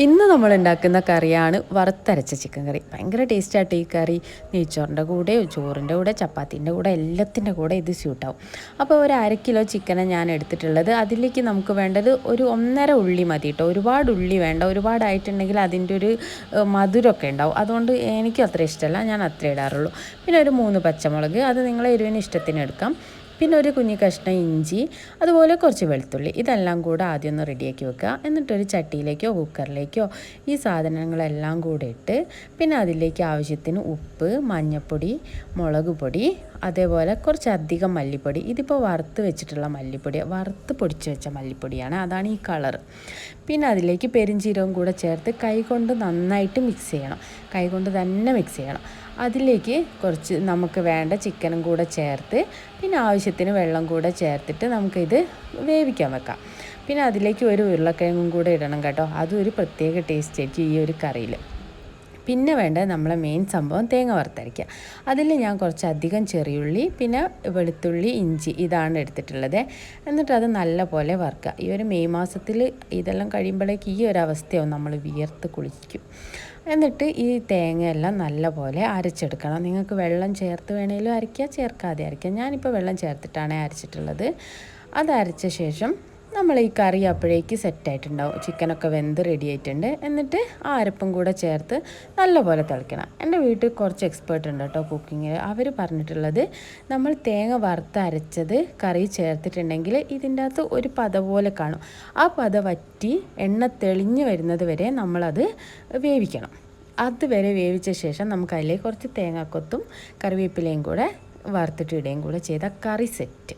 ഇന്ന് നമ്മൾ ഉണ്ടാക്കുന്ന കറിയാണ് വറുത്തരച്ച ചിക്കൻ കറി. ഭയങ്കര ടേസ്റ്റായിട്ട് ഈ കറി നെയ്ച്ചോറിൻ്റെ കൂടെ, ചോറിൻ്റെ കൂടെ, ചപ്പാത്തിൻ്റെ കൂടെ, എല്ലാത്തിൻ്റെ കൂടെ ഇത് സ്യൂട്ടാവും. അപ്പോൾ ഒരു 1/2 കിലോ ചിക്കനെ ഞാൻ എടുത്തിട്ടുള്ളത്. അതിലേക്ക് നമുക്ക് വേണ്ടത് ഒരു 1.5 ഉള്ളി മതി കേട്ടോ. ഒരുപാട് ഉള്ളി വേണ്ട. ഒരുപാടായിട്ടുണ്ടെങ്കിൽ അതിൻ്റെ ഒരു മധുരമൊക്കെ ഉണ്ടാവും. അതുകൊണ്ട് എനിക്കും അത്ര ഇഷ്ടമല്ല, ഞാൻ അത്ര ഇടാറുള്ളൂ. പിന്നെ ഒരു 3 പച്ചമുളക്, അത് നിങ്ങളെ എരിവിന് ഇഷ്ടത്തിന് എടുക്കാം. പിന്നെ ഒരു കുഞ്ഞി കഷ്ണം ഇഞ്ചി, അതുപോലെ കുറച്ച് വെളുത്തുള്ളി. ഇതെല്ലാം കൂടെ ആദ്യം ഒന്ന് റെഡിയാക്കി വെക്കുക. എന്നിട്ടൊരു ചട്ടിയിലേക്കോ കുക്കറിലേക്കോ ഈ സാധനങ്ങളെല്ലാം കൂടെ ഇട്ട്, പിന്നെ അതിലേക്ക് ആവശ്യത്തിന് ഉപ്പ്, മഞ്ഞൾപ്പൊടി, മുളക് പൊടി, അതേപോലെ കുറച്ചധികം മല്ലിപ്പൊടി. ഇതിപ്പോൾ വറുത്ത് വെച്ചിട്ടുള്ള മല്ലിപ്പൊടി, വറുത്ത് പൊടിച്ച് വെച്ച മല്ലിപ്പൊടിയാണ്, അതാണ് ഈ കളർ. പിന്നെ അതിലേക്ക് പെരിഞ്ചീരകം കൂടെ ചേർത്ത് കൈകൊണ്ട് നന്നായിട്ട് മിക്സ് ചെയ്യണം. കൈകൊണ്ട് തന്നെ മിക്സ് ചെയ്യണം. അതിലേക്ക് കുറച്ച് നമുക്ക് വേണ്ട ചിക്കനും കൂടെ ചേർത്ത്, പിന്നെ ആവശ്യത്തിന് വെള്ളം കൂടെ ചേർത്തിട്ട് നമുക്കിത് വേവിക്കാൻ വെക്കാം. പിന്നെ അതിലേക്ക് ഒരു ഉരുളക്കിഴങ്ങും കൂടെ ഇടണം കേട്ടോ. അതും ഒരു പ്രത്യേക ടേസ്റ്റ് ആയിരിക്കും ഈ ഒരു കറിയിൽ. പിന്നെ വേണ്ടത് നമ്മളെ മെയിൻ സംഭവം തേങ്ങ വറുത്തരയ്ക്കുക. അതിൽ ഞാൻ കുറച്ചധികം ചെറിയുള്ളി, പിന്നെ വെളുത്തുള്ളി, ഇഞ്ചി ഇതാണ് എടുത്തിട്ടുള്ളത്. എന്നിട്ട് അത് നല്ല പോലെ വറുക്കുക. ഈ ഒരു മെയ് മാസത്തിൽ ഇതെല്ലാം കഴിയുമ്പോഴേക്ക് ഈ ഒരു അവസ്ഥയാവും, നമ്മൾ വിയർത്ത് കുളിക്കും. എന്നിട്ട് ഈ തേങ്ങയെല്ലാം നല്ല പോലെ അരച്ചെടുക്കണം. നിങ്ങൾക്ക് വെള്ളം ചേർത്ത് വേണമെങ്കിലും അരയ്ക്കുക, ചേർക്കാതെ അരയ്ക്കുക. ഞാനിപ്പോൾ വെള്ളം ചേർത്തിട്ടാണ് അരച്ചിട്ടുള്ളത്. അത് അരച്ച ശേഷം നമ്മൾ ഈ കറി അപ്പോഴേക്ക് സെറ്റായിട്ടുണ്ടാവും. ചിക്കനൊക്കെ വെന്ത് റെഡി ആയിട്ടുണ്ട്. എന്നിട്ട് ആ അരപ്പും കൂടെ ചേർത്ത് നല്ലപോലെ തിളയ്ക്കണം. എൻ്റെ വീട്ടിൽ കുറച്ച് എക്സ്പേർട്ട് ഉണ്ട് കേട്ടോ കുക്കിങ്ങിൽ. അവർ പറഞ്ഞിട്ടുള്ളത്, നമ്മൾ തേങ്ങ വറുത്ത് അരച്ചത് കറി ചേർത്തിട്ടുണ്ടെങ്കിൽ ഇതിൻ്റെ അകത്ത് ഒരു പത പോലെ കാണും. ആ പത വറ്റി എണ്ണ തെളിഞ്ഞ് വരുന്നത് വരെ നമ്മളത് വേവിക്കണം. അതുവരെ വേവിച്ച ശേഷം നമുക്ക് അതിലേക്ക് കുറച്ച് തേങ്ങാക്കൊത്തും കറിവേപ്പിലയും കൂടെ വറുത്തിട്ട് ഇടുകയും കൂടെ ചെയ്താൽ കറി സെറ്റ്.